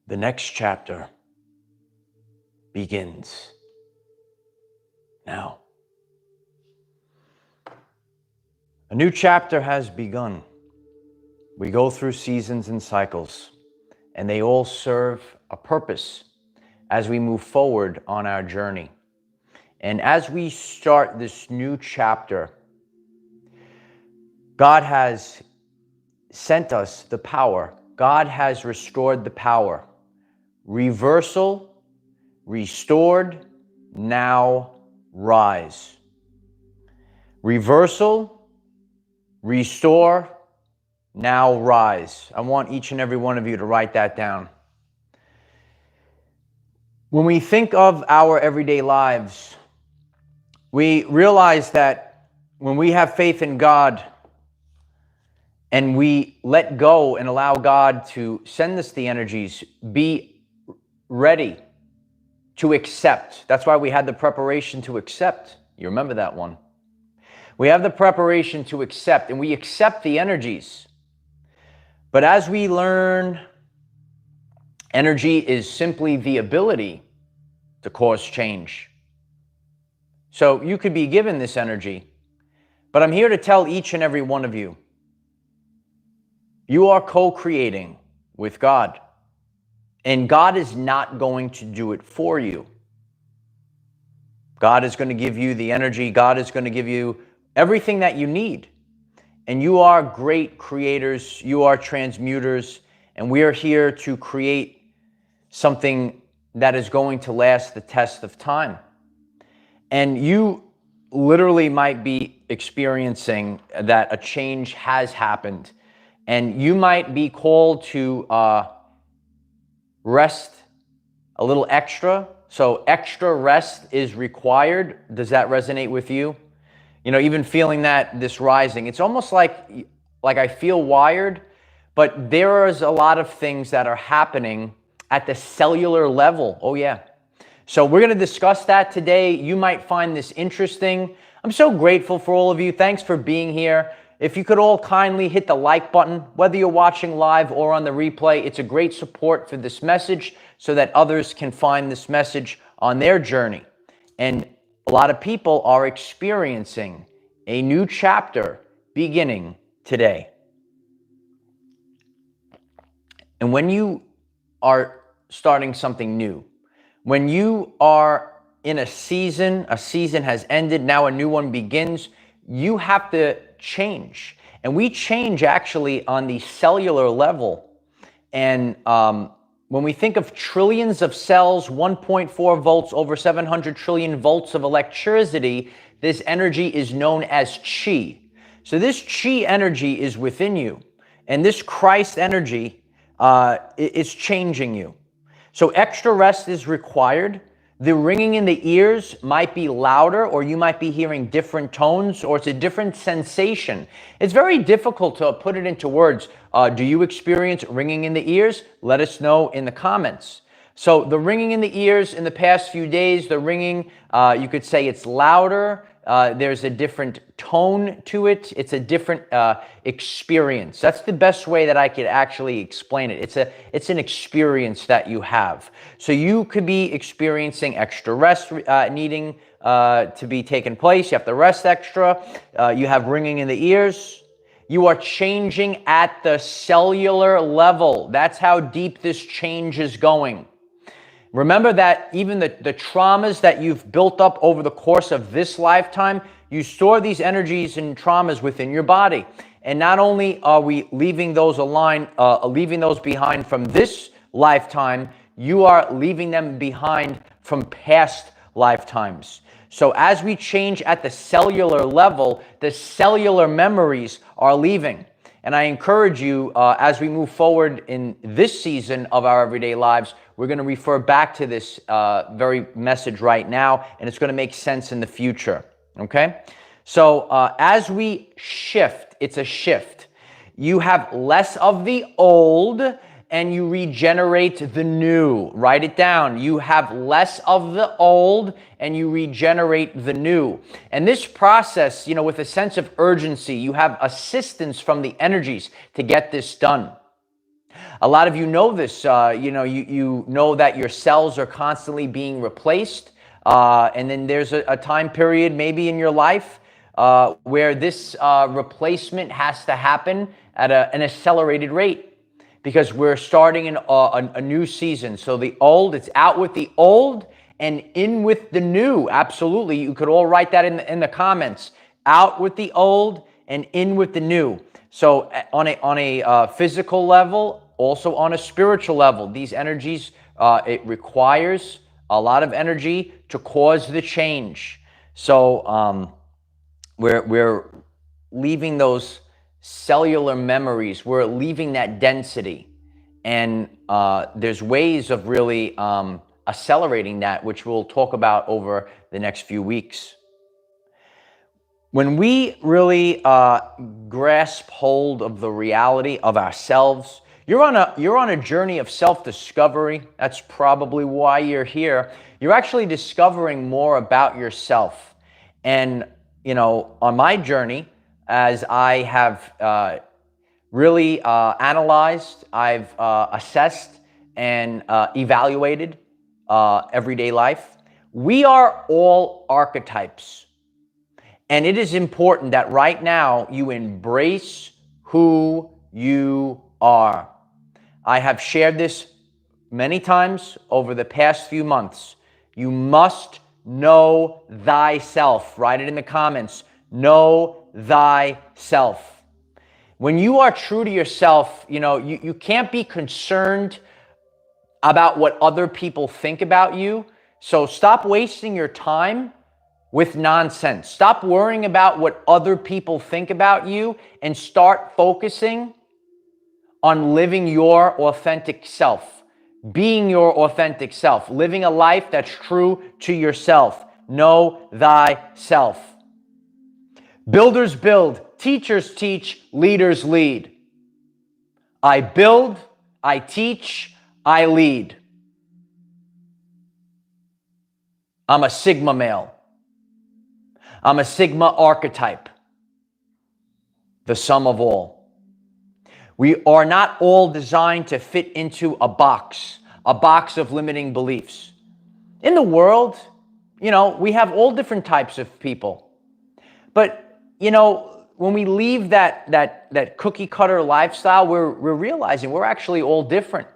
The next chapter begins now. A new chapter has begun. We go through seasons and cycles, and they all serve a purpose as we move forward on our journey. And as we start this new chapter, God has sent us the power. God has restored the power. Reversal, restored, now rise. Reversal, restore, now rise. I want each and every one of you to write that down. When we think of our everyday lives, we realize that when we have faith in God and we let go and allow God to send us the energies, be ready to accept. That's why we had the preparation to accept. You remember that one. We have the preparation to accept, and we accept the energies. But as we learn, energy is simply the ability to cause change. So you could be given this energy, but I'm here to tell each and every one of you, you are co-creating with God. And God is not going to do it for you. God is going to give you the energy. God is going to give you everything that you need. And you are great creators. You are transmuters. And we are here to create something that is going to last the test of time. And you literally might be experiencing that a change has happened. And you might be called to rest a little extra. So extra rest is required. Does that resonate with you? You know, even feeling that this rising, it's almost like I feel wired, but there is a lot of things that are happening at the cellular level. Oh yeah. So we're going to discuss that today. You might find this interesting. I'm so grateful for all of you. Thanks for being here. If you could all kindly hit the like button, whether you're watching live or on the replay, it's a great support for this message so that others can find this message on their journey. And a lot of people are experiencing a new chapter beginning today. And when you are starting something new, when you are in a season has ended, now a new one begins, you have to change. And we change actually on the cellular level. And when we think of trillions of cells, 1.4 volts over 700 trillion volts of electricity, this energy is known as chi. So this chi energy is within you. And this Christ energy is changing you. So extra rest is required. The ringing in the ears might be louder, or you might be hearing different tones, or it's a different sensation. It's very difficult to put it into words. Do you experience ringing in the ears? Let us know in the comments. So the ringing in the ears in the past few days, the ringing, you could say it's louder. There's a different tone to it. It's a different experience. That's the best way that I could actually explain it. It's an experience that you have. So you could be experiencing extra rest needing to be taken place. You have to rest extra. You have ringing in the ears. You are changing at the cellular level. That's how deep this change is going. Remember that even the traumas that you've built up over the course of this lifetime, you store these energies and traumas within your body. And not only are we leaving those behind from this lifetime, you are leaving them behind from past lifetimes. So as we change at the cellular level, the cellular memories are leaving. And I encourage you, as we move forward in this season of our everyday lives, we're going to refer back to this very message right now, and it's going to make sense in the future, okay? So as we shift, it's a shift. You have less of the old, and you regenerate the new. Write it down. You have less of the old and you regenerate the new. And this process, with a sense of urgency, you have assistance from the energies to get this done. A lot of you know this. You know that your cells are constantly being replaced. And then there's a time period maybe in your life where this replacement has to happen at an accelerated rate, because we're starting a new season. So it's out with the old and in with the new. Absolutely. You could all write that in the comments. Out with the old and in with the new. So on a physical level, also on a spiritual level, these energies, it requires a lot of energy to cause the change. So we're leaving those cellular memories. We're leaving that density. And there's ways of really accelerating that, which we'll talk about over the next few weeks. When we really grasp hold of the reality of ourselves, you're on a journey of self-discovery. That's probably why you're here. You're actually discovering more about yourself. And, on my journey, as I have really analyzed, I've assessed and evaluated everyday life, we are all archetypes. And it is important that right now you embrace who you are. I have shared this many times over the past few months. You must know thyself. Write it in the comments. Know thyself. When you are true to yourself, you can't be concerned about what other people think about you. So stop wasting your time with nonsense. Stop worrying about what other people think about you and start focusing on living your authentic self, being your authentic self, living a life that's true to yourself. Know thyself. Builders build, teachers teach, leaders lead. I build, I teach, I lead. I'm a Sigma male. I'm a Sigma archetype, the sum of all. We are not all designed to fit into a box of limiting beliefs. In the world, we have all different types of people. But, when we leave that cookie cutter lifestyle, we're realizing we're actually all different.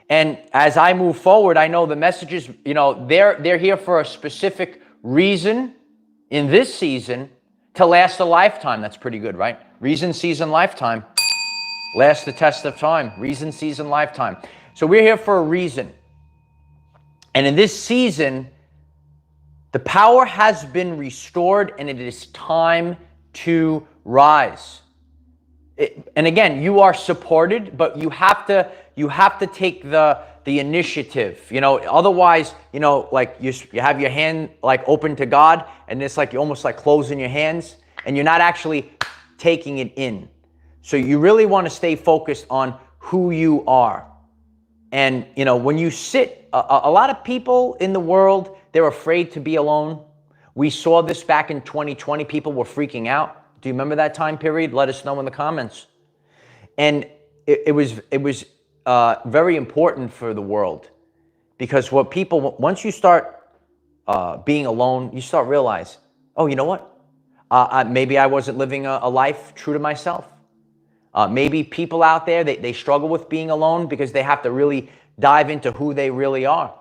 And as I move forward, I know the messages, they're here for a specific reason in this season to last a lifetime. That's pretty good, right? Reason, season, lifetime. Last the test of time. Reason, season, lifetime. So we're here for a reason. And in this season, the power has been restored and it is time to rise. And again, you are supported, but you have to take the initiative. Otherwise, like you have your hand like open to God, and it's like you're almost like closing your hands, and you're not actually taking it in. So you really want to stay focused on who you are. And when you sit, a lot of people in the world, they're afraid to be alone. We saw this back in 2020. People were freaking out. Do you remember that time period? Let us know in the comments. And it was very important for the world, because once you start being alone, you start realize, oh, you know what? Maybe I wasn't living a life true to myself. Maybe people out there, they struggle with being alone because they have to really dive into who they really are.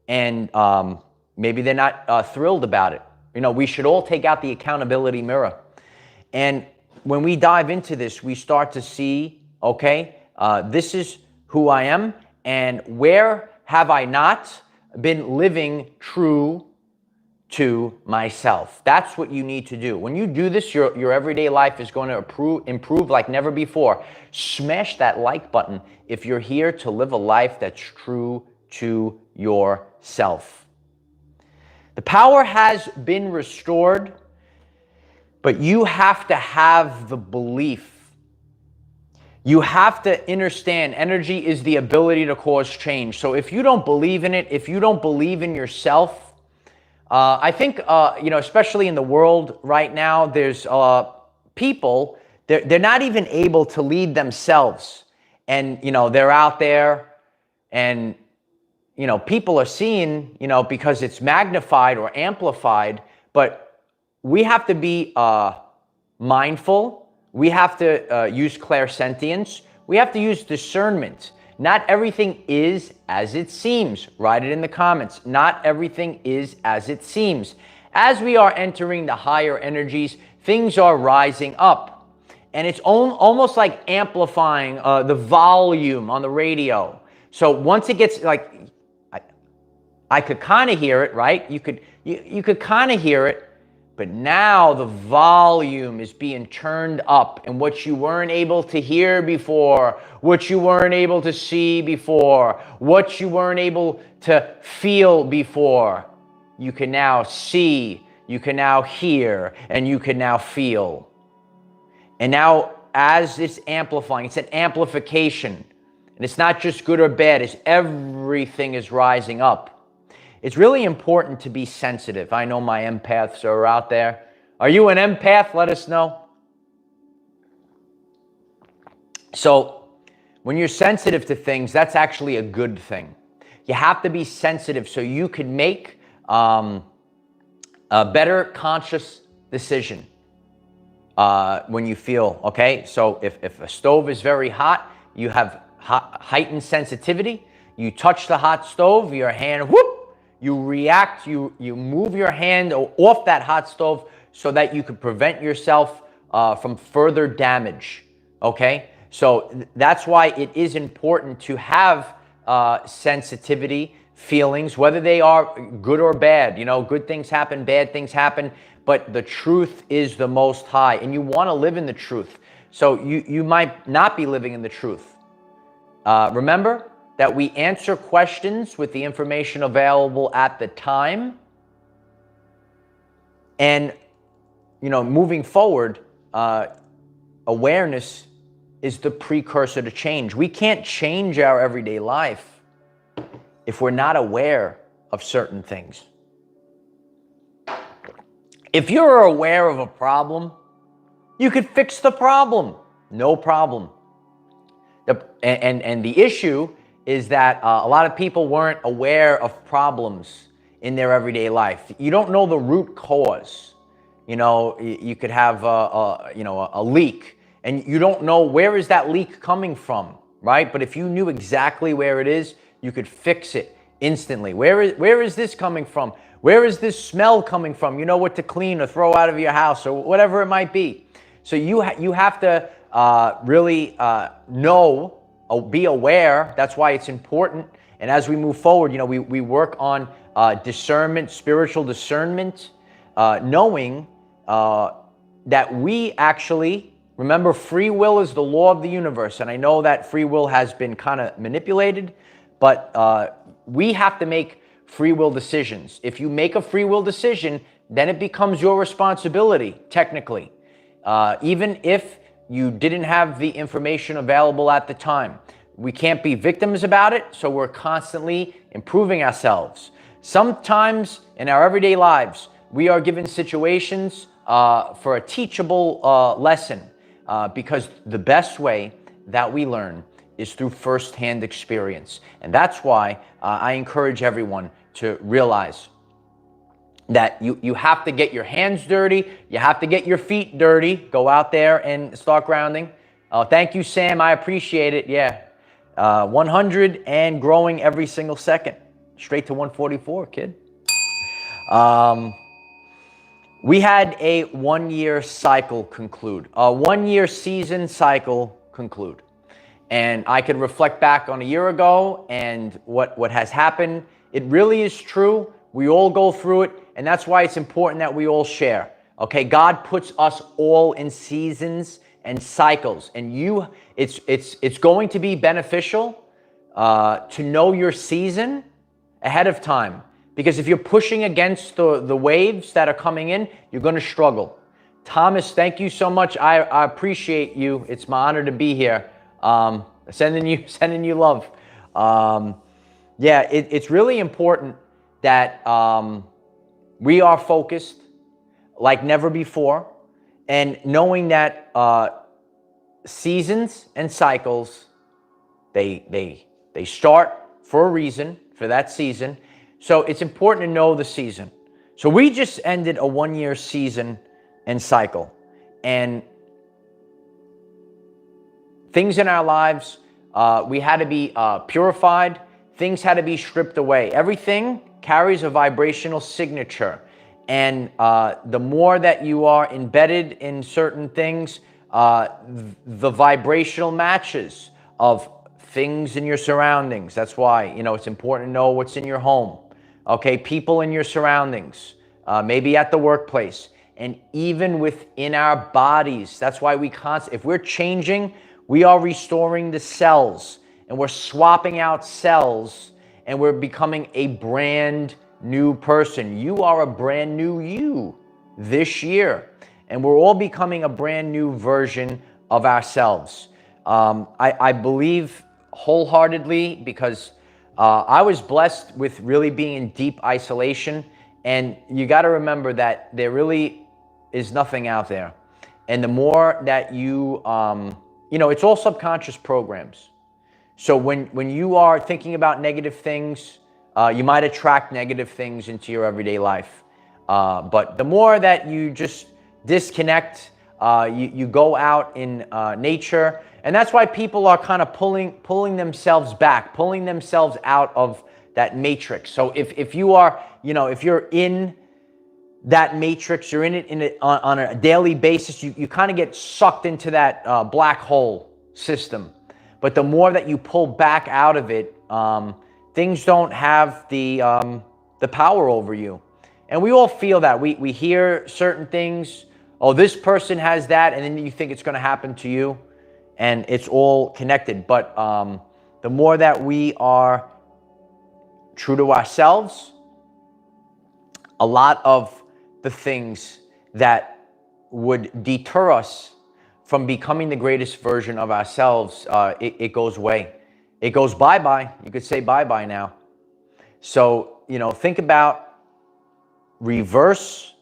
And maybe they're not thrilled about it. We should all take out the accountability mirror. And when we dive into this, we start to see, okay, this is who I am, and where have I not been living true to myself? That's what you need to do. When you do this, your everyday life is going to improve like never before. Smash that like button if you're here to live a life that's true to yourself. The power has been restored, but you have to have the belief. You have to understand energy is the ability to cause change. So if you don't believe in it, if you don't believe in yourself, I think, especially in the world right now, there's people, they're not even able to lead themselves. and, they're out there, and, people are seeing, because it's magnified or amplified, but we have to be mindful. We have to use clairsentience. We have to use discernment. Not everything is as it seems. Write it in the comments. Not everything is as it seems. As we are entering the higher energies, things are rising up. And it's almost like amplifying the volume on the radio. So once it gets like, I could kind of hear it, right? You could kind of hear it, but now the volume is being turned up, and what you weren't able to hear before, what you weren't able to see before, what you weren't able to feel before, you can now see, you can now hear, and you can now feel. And now, as it's amplifying, it's an amplification. And it's not just good or bad, it's everything is rising up. It's really important to be sensitive. I know my empaths are out there. Are you an empath? Let us know. So, when you're sensitive to things, that's actually a good thing. You have to be sensitive so you can make a better conscious decision when you feel, okay? So if a stove is very hot, you have heightened sensitivity. You touch the hot stove, your hand, whoop, you react, you move your hand off that hot stove so that you could prevent yourself from further damage, okay? So that's why it is important to have sensitivity, feelings, whether they are good or bad. Good things happen, bad things happen, but the truth is the most high, and you want to live in the truth. So you might not be living in the truth. Remember that we answer questions with the information available at the time. And, moving forward, awareness is the precursor to change. We can't change our everyday life if we're not aware of certain things. If you're aware of a problem, you could fix the problem. No problem. And the issue is that a lot of people weren't aware of problems in their everyday life. You don't know the root cause. You could have a leak, and you don't know where is that leak coming from, right? But if you knew exactly where it is, you could fix it instantly. Where is this coming from? Where is this smell coming from? You know what to clean or throw out of your house or whatever it might be. So you have to really know, be aware. That's why it's important. And as we move forward, we work on discernment, spiritual discernment, knowing that we actually, remember, free will is the law of the universe. And I know that free will has been kind of manipulated, but we have to make free will decisions. If you make a free will decision, then it becomes your responsibility, technically. Even if you didn't have the information available at the time. We can't be victims about it, so we're constantly improving ourselves. Sometimes in our everyday lives, we are given situations for a teachable lesson because the best way that we learn is through firsthand experience. And that's why I encourage everyone to realize that you have to get your hands dirty, you have to get your feet dirty, go out there and start grounding. Thank you, Sam, I appreciate it, yeah. 100 and growing every single second. Straight to 144, kid. We had a 1-year cycle conclude, a 1-year season cycle conclude. And I could reflect back on a year ago and what has happened. It really is true. We all go through it, and that's why it's important that we all share. Okay, God puts us all in seasons and cycles, and it's going to be beneficial to know your season ahead of time, because if you're pushing against the waves that are coming in, you're going to struggle. Thomas, thank you so much. I appreciate you. It's my honor to be here. Sending you love. Yeah, it's really important that we are focused like never before, and knowing that seasons and cycles They start for a reason, for that season. So it's important to know the season. So we just ended a 1-year season and cycle. And things in our lives, we had to be purified. Things had to be stripped away. Everything carries a vibrational signature. And the more that you are embedded in certain things, the vibrational matches of things in your surroundings. That's why, it's important to know what's in your home. Okay, people in your surroundings, maybe at the workplace, and even within our bodies. That's why if we're changing, we are restoring the cells, and we're swapping out cells, and we're becoming a brand new person. You are a brand new you this year, and we're all becoming a brand new version of ourselves. I believe wholeheartedly, because I was blessed with really being in deep isolation, and you got to remember that there really is nothing out there. And the more that you, it's all subconscious programs. So when you are thinking about negative things, you might attract negative things into your everyday life. But the more that you just disconnect, you go out in nature, and that's why people are kind of pulling themselves back, pulling themselves out of that matrix. So if you are, if you're in that matrix, you're in it on a daily basis, you kind of get sucked into that black hole system. But the more that you pull back out of it, things don't have the power over you. And we all feel that. We hear certain things. Oh, this person has that, and then you think it's going to happen to you, and it's all connected. But the more that we are true to ourselves, a lot of the things that would deter us from becoming the greatest version of ourselves, it goes away. It goes bye-bye. You could say bye-bye now. So, think about reverse,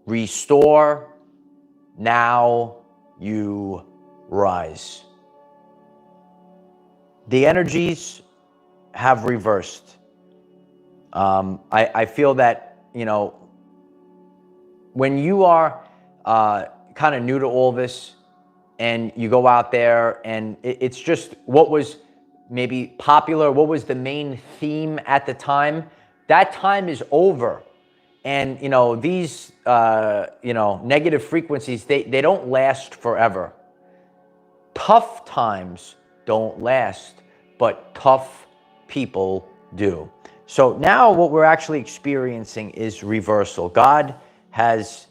restore, now you rise. The energies have reversed. I feel that, when you are kind of new to all this, and you go out there and it's just what was maybe popular, what was the main theme at the time, that time is over. And, these, negative frequencies, they don't last forever. Tough times don't last, but tough people do. So now what we're actually experiencing is reversal. God has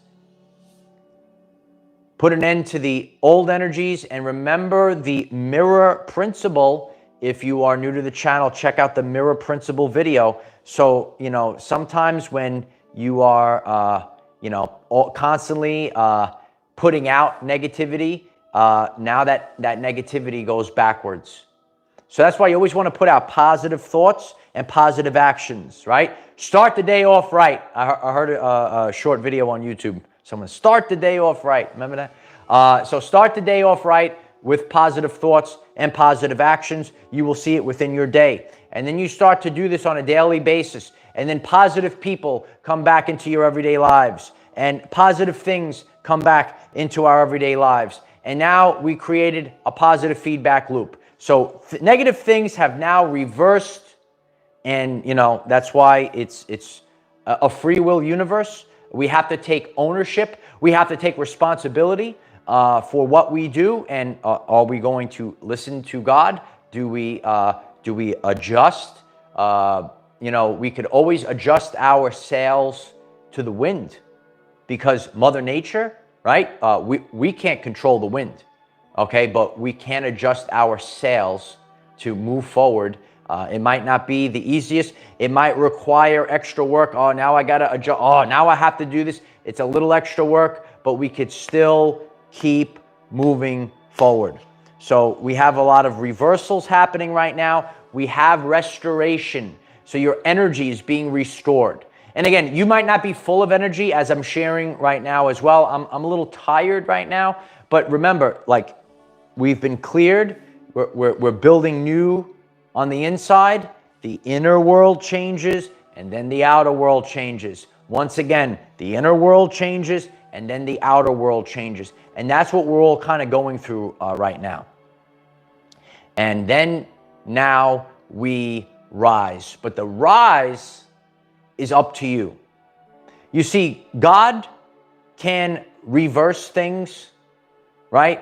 put an end to the old energies, and remember the mirror principle. If you are new to the channel, check out the mirror principle video. So, sometimes when you are, constantly putting out negativity, now that negativity goes backwards. So that's why you always want to put out positive thoughts and positive actions, right? Start the day off right. I heard a short video on YouTube. Someone, start the day off right. Remember that? So start the day off right with positive thoughts and positive actions. You will see it within your day. And then you start to do this on a daily basis. And then positive people come back into your everyday lives. And positive things come back into our everyday lives. And now we created a positive feedback loop. So negative things have now reversed. And, that's why it's a free will universe. We have to take ownership. We have to take responsibility for what we do. And are we going to listen to God? Do we adjust? We could always adjust our sails to the wind, because Mother Nature, right? We can't control the wind, okay? But we can adjust our sails to move forward. It might not be the easiest. It might require extra work. Oh, now I got to adjust. Oh, now I have to do this. It's a little extra work, but we could still keep moving forward. So we have a lot of reversals happening right now. We have restoration. So your energy is being restored. And again, you might not be full of energy, as I'm sharing right now as well. I'm a little tired right now. But remember, we've been cleared. we're building new on the inside. The inner world changes, and then the outer world changes. Once again, the inner world changes, and then the outer world changes. And that's what we're all kind of going through right now. And then now we rise. But the rise is up to you. You see, God can reverse things, right?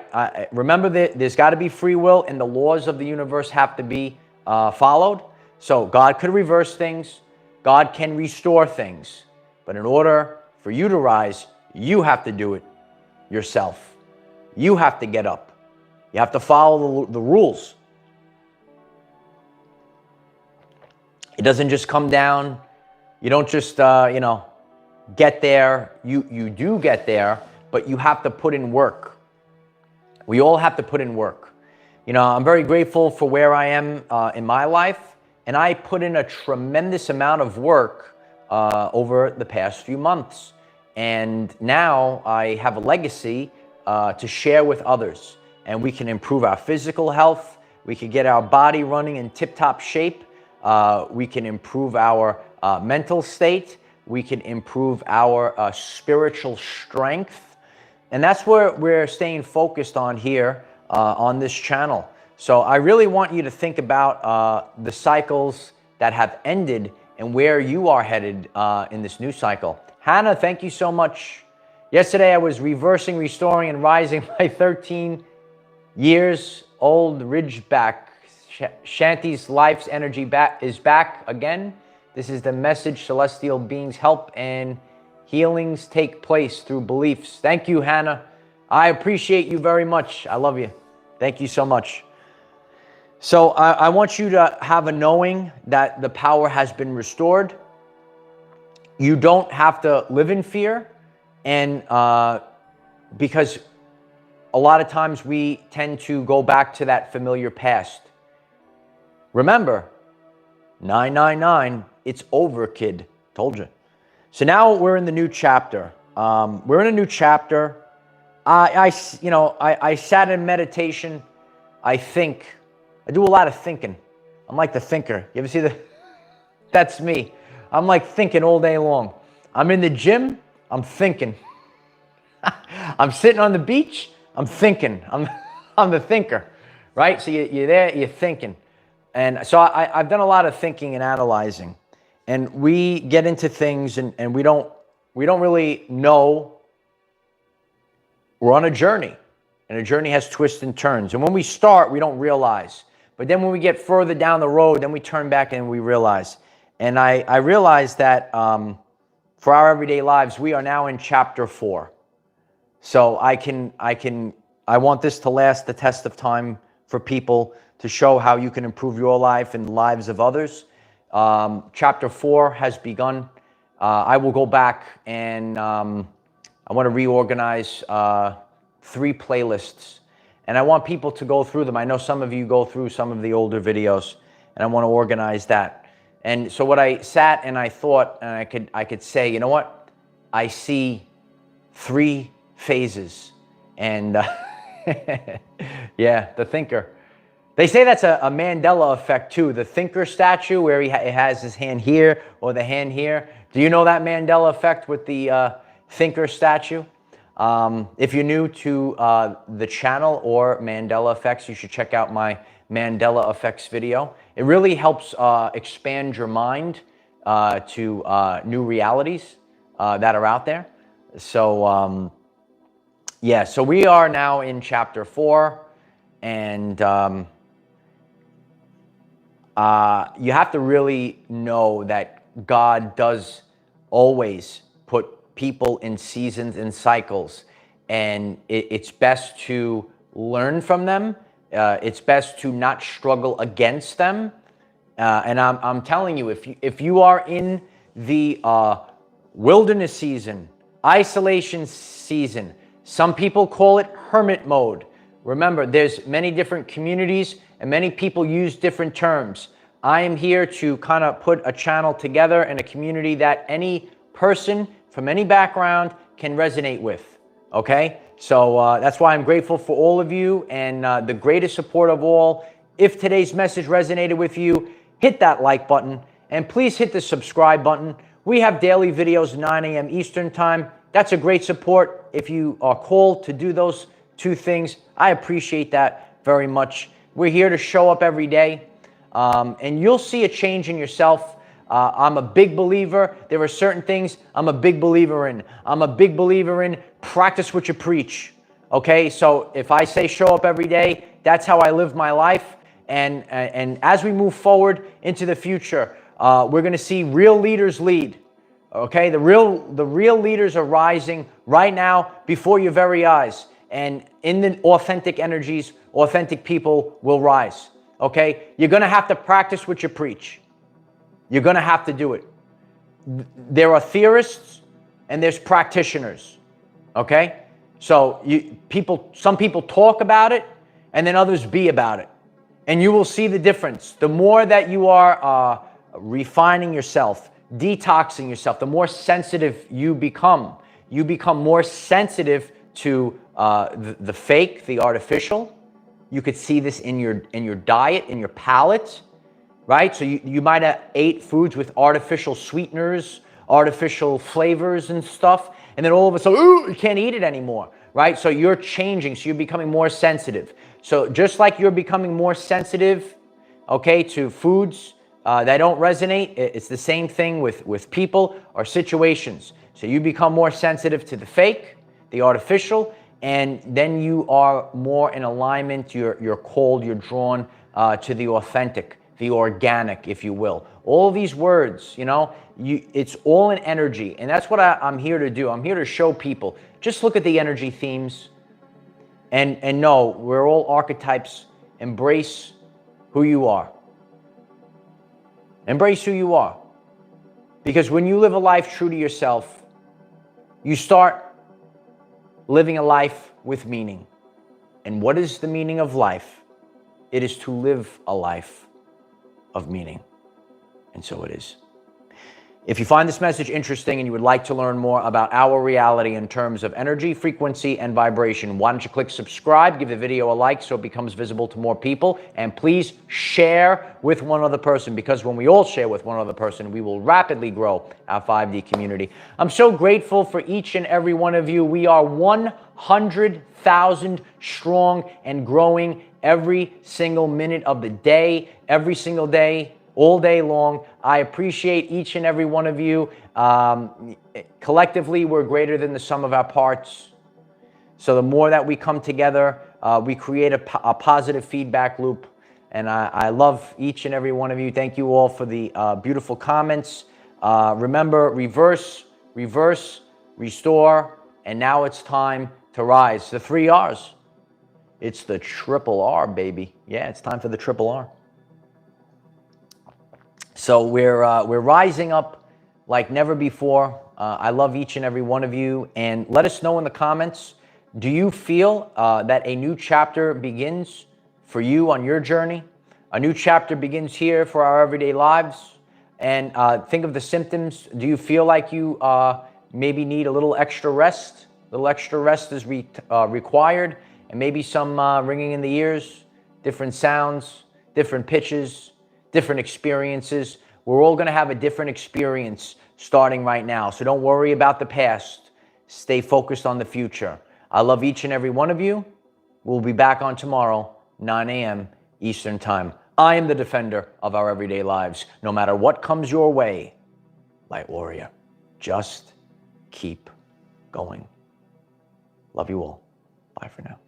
Remember that there's got to be free will, and the laws of the universe have to be followed. So God could reverse things. God can restore things. But in order for you to rise, you have to do it yourself. You have to get up. You have to follow the rules. It doesn't just come down. You don't just, get there. You do get there, but you have to put in work. We all have to put in work. I'm very grateful for where I am in my life, and I put in a tremendous amount of work over the past few months. And now I have a legacy to share with others, and we can improve our physical health. We can get our body running in tip-top shape. We can improve our mental state. We can improve our spiritual strength. And that's where we're staying focused on here on this channel. So I really want you to think about the cycles that have ended and where you are headed in this new cycle. Hannah, thank you so much. Yesterday I was reversing, restoring, and rising my 13 years old Ridgeback. Shanti's life's energy is back again. This is the message: celestial beings help and healings take place through beliefs. Thank you, Hannah. I appreciate you very much. I love you. Thank you so much. So I want you to have a knowing that the power has been restored. You don't have to live in fear, and because a lot of times we tend to go back to that familiar past. Remember, 999, it's over, kid. Told you. So now we're in the new chapter. We're in a new chapter. I sat in meditation. I think. I do a lot of thinking. I'm like the thinker. You ever see that's me. I'm like thinking all day long. I'm in the gym. I'm thinking. I'm sitting on the beach. I'm thinking. I'm the thinker, right? So you're there. You're thinking. And so I've done a lot of thinking and analyzing, and we get into things and we don't really know. We're on a journey, and a journey has twists and turns. And when we start, we don't realize. But then when we get further down the road, then we turn back and we realize. And I realized that for our everyday lives, we are now in chapter 4. So I want this to last the test of time for people, to show how you can improve your life and the lives of others. Chapter 4 has begun. I will go back and I want to reorganize 3 playlists. And I want people to go through them. I know some of you go through some of the older videos, and I want to organize that. And so what I sat and I thought, and I could say, you know what? I see 3 phases. And yeah, the thinker. They say that's a Mandela effect too. The thinker statue where he has his hand here or the hand here. Do you know that Mandela effect with the thinker statue? If you're new to the channel or Mandela effects, you should check out my Mandela effects video. It really helps expand your mind to new realities that are out there. So yeah, so we are now in chapter 4, and you have to really know that God does always put people in seasons and cycles, and it's best to learn from them. It's best to not struggle against them. And I'm telling you, if you are in the wilderness season, isolation season, some people call it hermit mode. Remember, there's many different communities and many people use different terms. I am here to kind of put a channel together and a community that any person from any background can resonate with, okay? So that's why I'm grateful for all of you, and the greatest support of all. If today's message resonated with you, hit that like button, and please hit the subscribe button. We have daily videos 9 a.m. Eastern time. That's a great support. If you are called to do those two things, I appreciate that very much. We're here to show up every day, and you'll see a change in yourself. I'm a big believer. There are certain things I'm a big believer in. I'm a big believer in practice what you preach. Okay, so if I say show up every day, that's how I live my life. And as we move forward into the future, we're going to see real leaders lead. Okay, the real leaders are rising right now before your very eyes. And in the authentic energies, authentic people will rise. Okay, you're going to have to practice what you preach. You're going to have to do it. There are theorists and there's practitioners. Okay, so some people talk about it, and then others be about it. And you will see the difference. The more that you are refining yourself, detoxing yourself, the more sensitive you become. You become more sensitive to the fake, the artificial. You could see this in your diet, in your palate, right? So you might have ate foods with artificial sweeteners, artificial flavors and stuff, and then all of a sudden, ooh, you can't eat it anymore, right? So you're changing, so you're becoming more sensitive. So just like you're becoming more sensitive, okay, to foods that don't resonate, it's the same thing with people or situations. So you become more sensitive to the fake, the artificial, and then you are more in alignment. You're called, you're drawn to the authentic, the organic, if you will. All these words, it's all an energy, and that's what I'm here to do. I'm here to show people. Just look at the energy themes. And no, we're all archetypes. Embrace who you are. Embrace who you are. Because when you live a life true to yourself, you start living a life with meaning. And what is the meaning of life? It is to live a life of meaning. And so it is. If you find this message interesting and you would like to learn more about our reality in terms of energy, frequency, and vibration, why don't you click subscribe, give the video a like so it becomes visible to more people, and please share with one other person, because when we all share with one other person, we will rapidly grow our 5D community. I'm so grateful for each and every one of you. We are 100,000 strong and growing every single minute of the day, every single day, all day long. I appreciate each and every one of you. Collectively, we're greater than the sum of our parts. So the more that we come together, we create a positive feedback loop. And I love each and every one of you. Thank you all for the beautiful comments. Remember, reverse, restore, and now it's time to rise. The 3 R's. It's the triple R, baby. Yeah, it's time for the triple R. So we're rising up like never before. I love each and every one of you. And let us know in the comments, do you feel that a new chapter begins for you on your journey? A new chapter begins here for our everyday lives. And think of the symptoms. Do you feel like you maybe need a little extra rest? A little extra rest is required. And maybe some ringing in the ears, different sounds, different pitches, different experiences. We're all going to have a different experience starting right now. So don't worry about the past. Stay focused on the future. I love each and every one of you. We'll be back on tomorrow, 9 a.m. Eastern Time. I am the defender of our everyday lives. No matter what comes your way, Light Warrior, just keep going. Love you all. Bye for now.